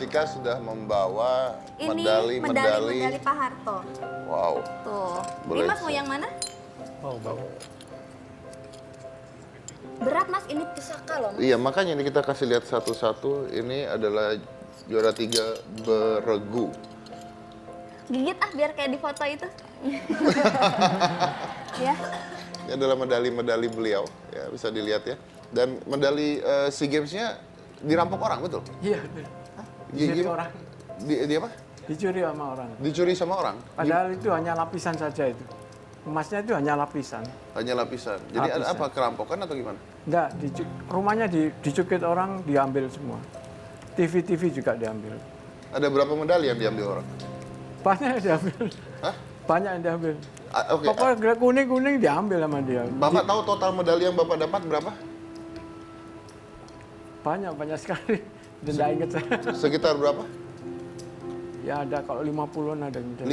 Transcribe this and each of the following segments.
Cika sudah membawa Ini medali. medali Pak Harto. Wow. Tuh. Boleh Ini Mas mau sih. yang mana? Oh, bagus. Berat Mas, ini pusaka loh Mas. Iya, makanya ini kita kasih lihat satu-satu. Ini adalah juara 3 beregu. Gigit biar kayak di foto itu. Ya. Ini adalah medali-medali beliau, ya bisa dilihat ya. Dan medali SEA Games-nya dirampok orang, betul? Iya. Dicuri Gigi- orang. Di apa? Dicuri sama orang. Dicuri sama orang? Padahal itu hanya lapisan saja itu. Emasnya itu hanya lapisan. Hanya lapisan. Jadi ada Lapisan. apa, kerampokan atau gimana? Enggak, rumahnya dicukit orang, diambil semua. TV-TV juga diambil. Ada berapa medali yang diambil orang? Banyak yang diambil. Hah? Banyak yang diambil. Oke, Pokoknya kuning-kuning diambil sama dia. Bapak tahu total medali yang Bapak dapat berapa? Banyak sekali. Dan nggak inget saya. Sekitar berapa? Ya ada kalau 50-an ada. 50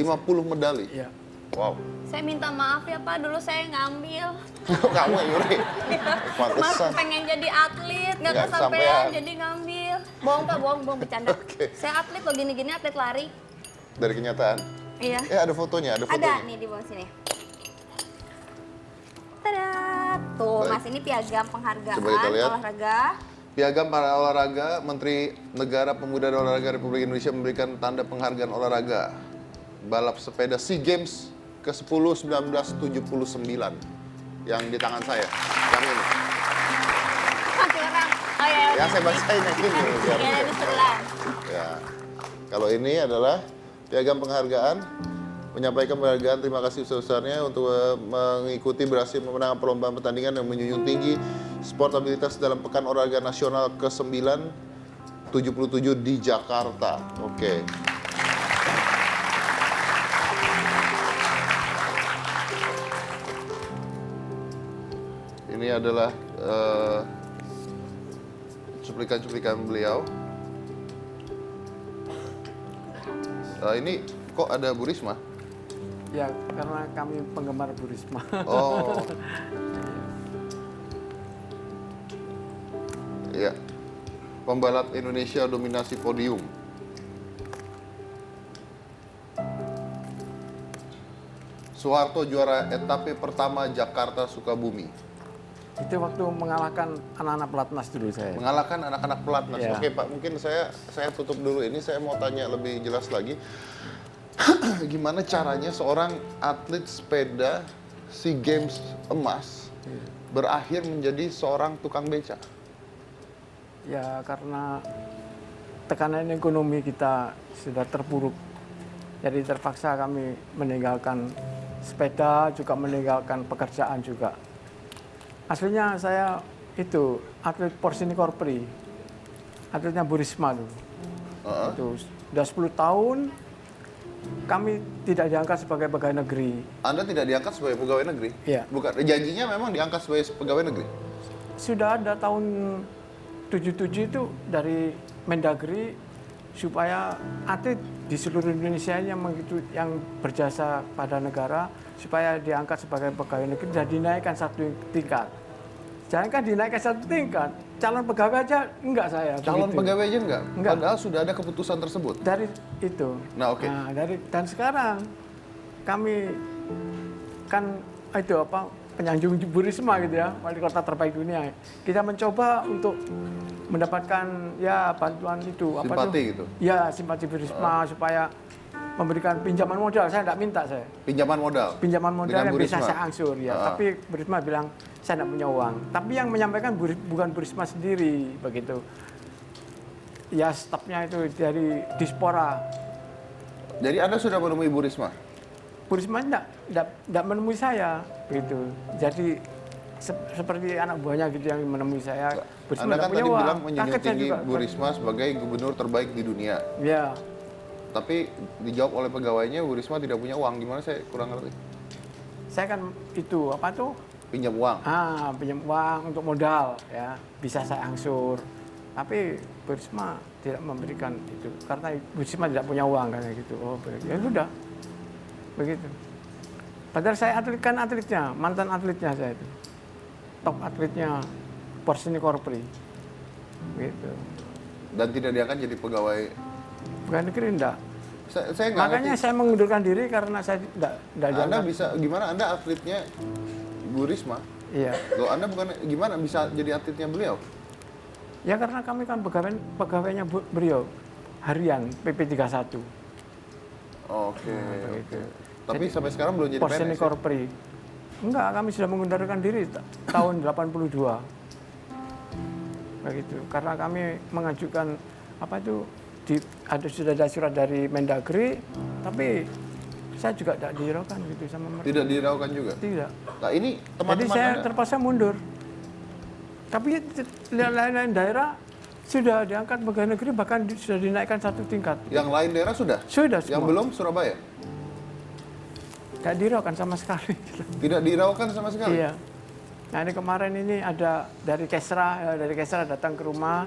medali? Ya. Wow. Saya minta maaf ya Pak, dulu saya ngambil. Kamu yang nyuri? Mas Pantesan. pengen jadi atlet, nggak Nggak kesampaian, kesampean. jadi ngambil. Bohong Pak, bohong, bercanda. Oke. Saya atlet loh, gini-gini atlet lari. Dari kenyataan? Iya. Ada fotonya, ada fotonya. Ada nih di bawah sini. Tada! Tuh, Baik. Mas, ini piagam penghargaan Coba kita lihat. olahraga. Piagam para olahraga, Menteri Negara Pemuda dan Olahraga Republik Indonesia memberikan tanda penghargaan olahraga balap sepeda SEA Games ke-10 1979 yang di tangan saya, yang ini. Masih orang. Oh iya, Ya saya bacain yang ini. biar- Iya, ini sebelah. Ya. Kalau ini adalah piagam penghargaan, menyampaikan penghargaan terima kasih sebesarnya untuk mengikuti berhasil memenangkan perlombaan pertandingan yang menjunjung tinggi sportabilitas dalam Pekan Olahraga Nasional ke-9 77 di Jakarta. Oke. Ini adalah cuplikan-cuplikan beliau. Ini kok ada Bu Risma? Ya, karena kami penggemar Bu Risma. Oh. Iya. Pembalap Indonesia dominasi podium. Soeharto juara etape pertama Jakarta Sukabumi. Itu waktu mengalahkan anak-anak pelatnas dulu saya. Mengalahkan anak-anak pelatnas. Iya. Oke Pak, mungkin saya tutup dulu ini. Saya mau tanya lebih jelas lagi. Gimana caranya seorang atlet sepeda SEA Games emas berakhir menjadi seorang tukang beca? Ya, karena tekanan ekonomi kita sudah terpuruk. Jadi terpaksa kami meninggalkan sepeda, juga meninggalkan pekerjaan juga. Aslinya saya itu atlet Porsini Corpri, atletnya Bu Risma dulu. Itu sudah 10 tahun kami tidak diangkat sebagai pegawai negeri. Anda tidak diangkat sebagai pegawai negeri? Iya. Bukan, janjinya memang diangkat sebagai pegawai negeri? Sudah ada tahun 77 itu dari Mendagri supaya atlet di seluruh Indonesia yang berjasa pada negara supaya diangkat sebagai pegawai negeri dan dinaikkan satu tingkat. Jangan kan dinaikkan satu tingkat, calon pegawai aja enggak saya. Calon begitu. pegawai aja enggak? Enggak. Padahal sudah ada keputusan tersebut. Dari itu. Nah, oke. Dan sekarang kami kan itu apa penyanjung Bu Risma gitu ya, wali kota terbaik dunia. Kita mencoba untuk mendapatkan ya bantuan itu Simpati gitu? Ya, simpati Bu Risma supaya memberikan pinjaman modal. Saya tidak minta saya. Pinjaman modal? Pinjaman modal Dengan yang Bu bisa Risma? saya angsur ya. Tapi Bu Risma bilang saya tidak punya uang. Tapi yang menyampaikan bukan Bu Risma sendiri begitu. Ya stafnya itu dari Dispora. Jadi Anda sudah menemui Bu Risma? Bu Risma tidak menemui saya begitu. Jadi seperti anak buahnya gitu yang menemui saya. Bu Risma Anda kan tidak punya tadi uang. bilang menjunjung Kaget saya tinggi juga. Bu Risma sebagai gubernur terbaik di dunia. Ya, Tapi dijawab oleh pegawainya Bu Risma tidak punya uang. Gimana, saya kurang ngerti? saya kan itu apa tuh? Pinjam uang? Pinjam uang untuk modal ya, bisa saya angsur. Tapi Bu Risma tidak memberikan itu karena Bu Risma tidak punya uang kayak gitu. Oh, ya sudah. Begitu. Padahal saya atletnya, mantan atletnya saya itu. Top atletnya Porsini Corpri. Gitu. Dan tidak diangkat jadi pegawai pegawai negeri enggak. Saya nggak Makanya ngerti. saya mengundurkan diri karena saya enggak Anda diangkat. bisa gimana? Anda atletnya Bu Risma? Iya. Loh, Anda bukan gimana bisa jadi atletnya beliau? Ya karena kami kan pegawainya beliau harian PP31. Oke. begitu. Tapi sampai sekarang belum jadi Porsen PNS. Ya? Korpri. Enggak, kami sudah mengundurkan diri tahun 82. Begitu. Karena kami mengajukan apa itu sudah ada surat dari Mendagri, tapi saya juga tidak dihiraukan gitu sama mereka. Tidak diraukan juga. Tidak. Nah ini Jadi teman-teman saya Anda. terpaksa mundur. Tapi lain-lain daerah sudah diangkat pegawai negeri, bahkan sudah dinaikkan satu tingkat. Yang lain daerah sudah? Sudah Yang semua. belum Surabaya? Tidak dihiraukan sama sekali. Tidak diraukan sama sekali? Iya. Nah ini kemarin ini ada dari Kesra datang ke rumah,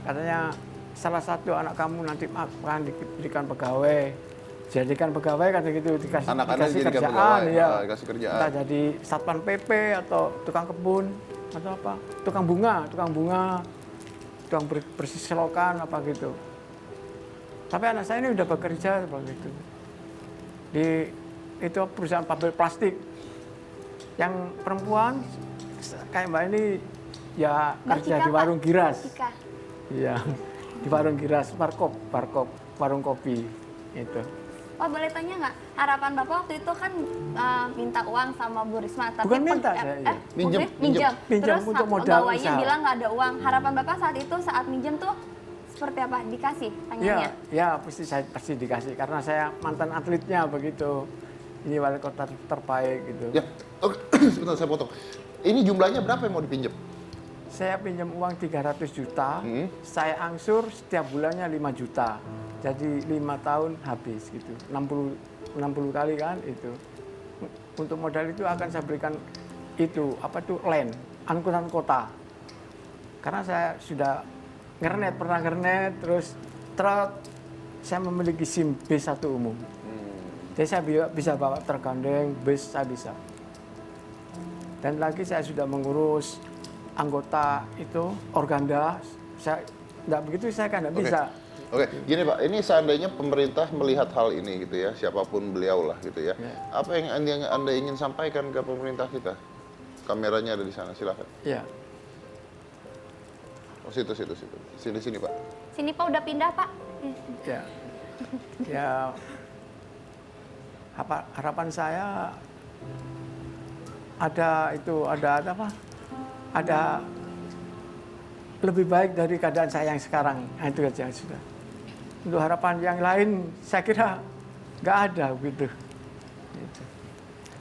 katanya salah satu anak kamu nanti akan diberikan pegawai, jadikan pegawai kata gitu, dikasih Anak-anak dijadikan kerjaan, pegawai, ya. dikasih kerjaan. Entah jadi satpam PP atau tukang kebun atau apa, tukang bunga, tukang bersih selokan apa gitu. Tapi anak saya ini udah bekerja seperti itu di itu perusahaan pabrik plastik. Yang perempuan kayak Mbak ini ya Mbak kerja Tika, di warung Pak. giras. Tika. Iya, di warung giras, warkop, warung kopi itu. Pak boleh tanya nggak, harapan Bapak waktu itu kan minta uang sama Bu Risma, tapi Bukan minta saya, iya. minjem. Minjem Terus untuk modal pegawainya usaha. bilang nggak ada uang. Harapan Bapak saat itu saat minjem tuh seperti apa? Dikasih tanyanya? Ya, pasti dikasih karena saya mantan atletnya begitu. Ini wali kota terbaik gitu. Ya, oke. Sebentar saya potong. Ini jumlahnya berapa yang mau dipinjam? Saya pinjam uang 300 juta, Hmm. saya angsur setiap bulannya 5 juta. Jadi 5 tahun habis gitu. 60 kali kan itu. Untuk modal itu akan saya berikan itu land, angkutan kota. Karena saya sudah pernah ngernet, terus saya memiliki SIM B1 umum. Jadi saya bisa bawa tergandeng, bus saya bisa. Dan lagi saya sudah mengurus anggota itu, organda. Saya nggak begitu, saya kan nggak Oke. bisa. Oke, gini Pak, ini seandainya pemerintah melihat hal ini gitu ya, siapapun beliau lah gitu ya. Ya. Apa yang anda ingin sampaikan ke pemerintah kita? Kameranya ada di sana, silakan. Ya, Oh, situ. Sini Pak. Sini Pak udah pindah Pak. ya, ya. Harapan saya ada apa? Ada lebih baik dari keadaan saya yang sekarang. Nah, itu aja sudah. Untuk harapan yang lain, saya kira nggak ada gitu. Gitu.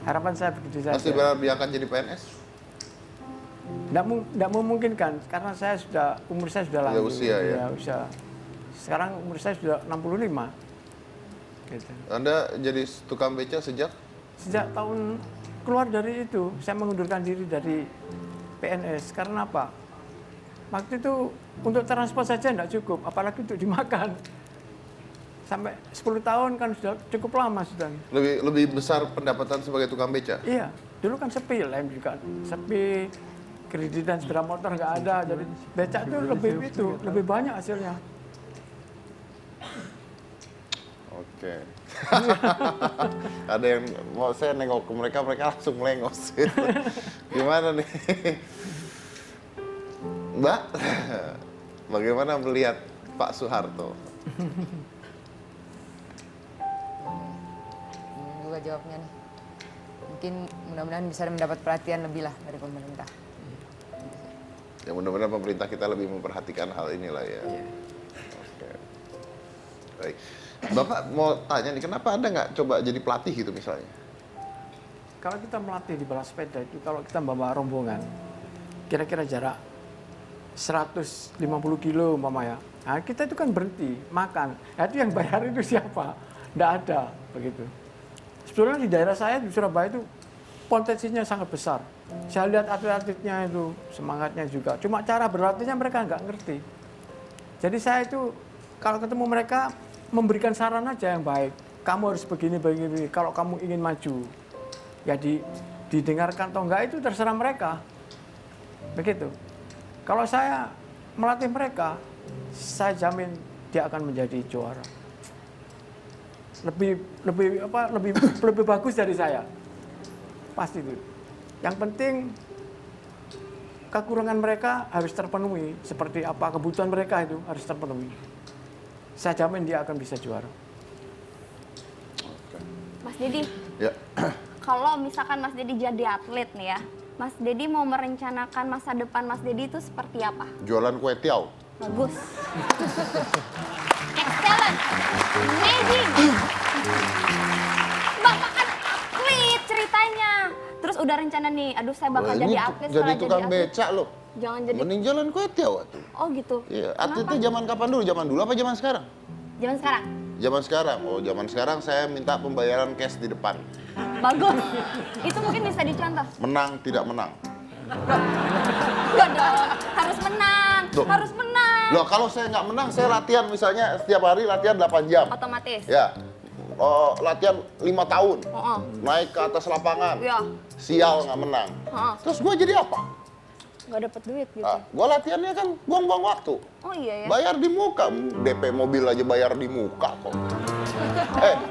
Harapan saya begitu saja. Masih berharap dia akan jadi PNS? Nggak memungkinkan karena umur saya sudah lanjut. usia ya? Usia. Sekarang umur saya sudah 65. Gitu. Anda jadi tukang beca sejak? Sejak tahun keluar dari itu, saya mengundurkan diri dari PNS. Karena apa? Waktu itu untuk transport saja tidak cukup, apalagi untuk dimakan. Sampai 10 tahun kan sudah cukup lama sudah. Lebih besar pendapatan sebagai tukang beca? Iya, dulu kan sepi, lem juga sepi, kredit dan sepeda motor nggak ada, jadi becak itu lebih banyak hasilnya. Oke. Ada yang mau saya nengok ke mereka langsung melengos. Gimana nih? Mbak, bagaimana melihat Pak Soeharto? Juga jawabnya nih. Mungkin mudah-mudahan bisa mendapat perhatian lebih lah dari pemerintah. Ya mudah-mudahan pemerintah kita lebih memperhatikan hal inilah ya. Oke. Baik. Bapak mau tanya nih, kenapa Anda nggak coba jadi pelatih gitu misalnya? Kalau kita melatih di balap sepeda itu, kalau kita bawa rombongan, kira-kira jarak 150 kilo umpamanya. Nah, kita itu kan berhenti, makan. Nah, itu yang bayar itu siapa? Nggak ada, begitu. Sebetulnya di daerah saya, di Surabaya itu, potensinya sangat besar. Saya lihat atlet-atletnya itu, semangatnya juga. Cuma cara berlatihnya mereka nggak ngerti. Jadi saya itu, kalau ketemu mereka, memberikan saran aja yang baik. Kamu harus begini. Kalau kamu ingin maju, ya didengarkan atau enggak itu terserah mereka. Begitu. Kalau saya melatih mereka, saya jamin dia akan menjadi juara. Lebih bagus dari saya. Pasti itu. Yang penting kekurangan mereka harus terpenuhi. Seperti apa kebutuhan mereka itu harus terpenuhi. Saya jamin dia akan bisa juara. Mas Dedi, Ya. kalau misalkan Mas Dedi jadi atlet nih ya, Mas Dedi mau merencanakan masa depan Mas Dedi itu seperti apa? Jualan kue tiaw. Bagus. Excellent. Amazing. Bapak kan atlet ceritanya. Terus udah rencana nih, aduh saya bakal Wah, jadi ini atlet jadi setelah tukang jadi atlet. becak loh. Jangan jadi, Mending jalan kue tiaw tuh. oh gitu. Iya, Kenapa? atletnya zaman kapan dulu? Zaman dulu apa zaman sekarang? Zaman sekarang. Zaman sekarang. Oh, zaman sekarang saya minta pembayaran cash di depan. Bagus. Itu mungkin bisa dicontoh. Menang tidak menang. Enggak dong, harus menang. Loh. Harus menang. Loh, kalau saya nggak menang, saya latihan misalnya setiap hari latihan 8 jam. Otomatis. Ya. Oh, latihan 5 tahun. Oh, Naik ke atas lapangan. ya. Sial nggak menang. Oh, Terus gue jadi apa? nggak dapet duit gitu. Gue latihannya kan buang-buang waktu. Oh iya ya. Bayar di muka, DP mobil aja bayar di muka kok.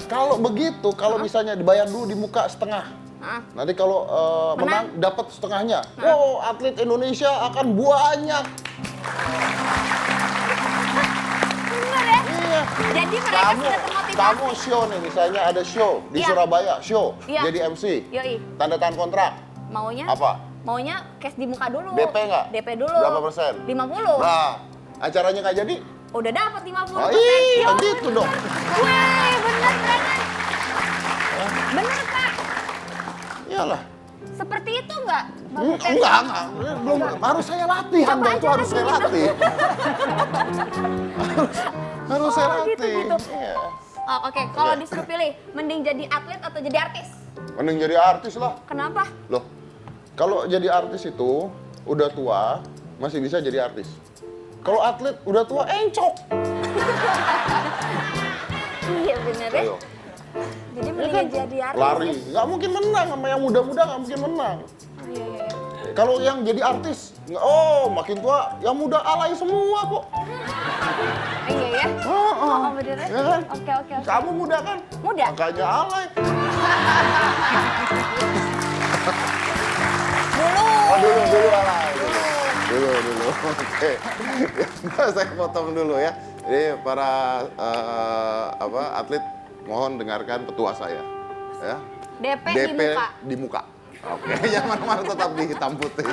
Kalau begitu, kalau misalnya dibayar dulu di muka setengah, Ah, nanti kalau menang dapat setengahnya. Wow, atlet Indonesia akan banyak. bener ya. Iya. Jadi mereka sudah termotivasi. Kamu show nih, misalnya ada show di Iya. Surabaya, show Iya. jadi MC, Yoi. tanda tangan kontrak. Maunya? Apa? Maunya cash di muka dulu. DP nggak? DP dulu. Berapa persen? 50. Nah, acaranya nggak jadi? Udah dapat 50%. Oh, iya, Ya, gitu dong. Wih, bener bener. Bener Pak. Iyalah. Seperti itu nggak? Bapak Ted? Enggak, belum harus saya latihan Coba dong, itu aja harus saya gitu. latih. harus saya Oh, latih. gitu. Iya. Oh, oke. Kalau Iya. disuruh pilih, mending jadi atlet atau jadi artis? Mending jadi artis lah. Kenapa? Loh, kalau jadi artis itu udah tua masih bisa jadi artis. Kalau atlet udah tua encok. Iya bener ya. Ayo. Jadi Ya mending kan? jadi artis. Lari, ya? nggak mungkin menang sama yang muda-muda, nggak mungkin menang. Oh, iya, iya, iya. Kalau yang jadi artis, makin tua, yang muda alay semua kok. Iya ya. Oh, bener ya. Ya kan? Oke, oke, oke. Kamu muda kan? Muda. Makanya alay. Dulu. Oh, dulu alay. Dulu. Oke. Saya potong dulu ya. Jadi para atlet mohon dengarkan petua saya. Ya. DP, DP di muka. di muka. Oke, jangan mana-mana tetap di hitam putih.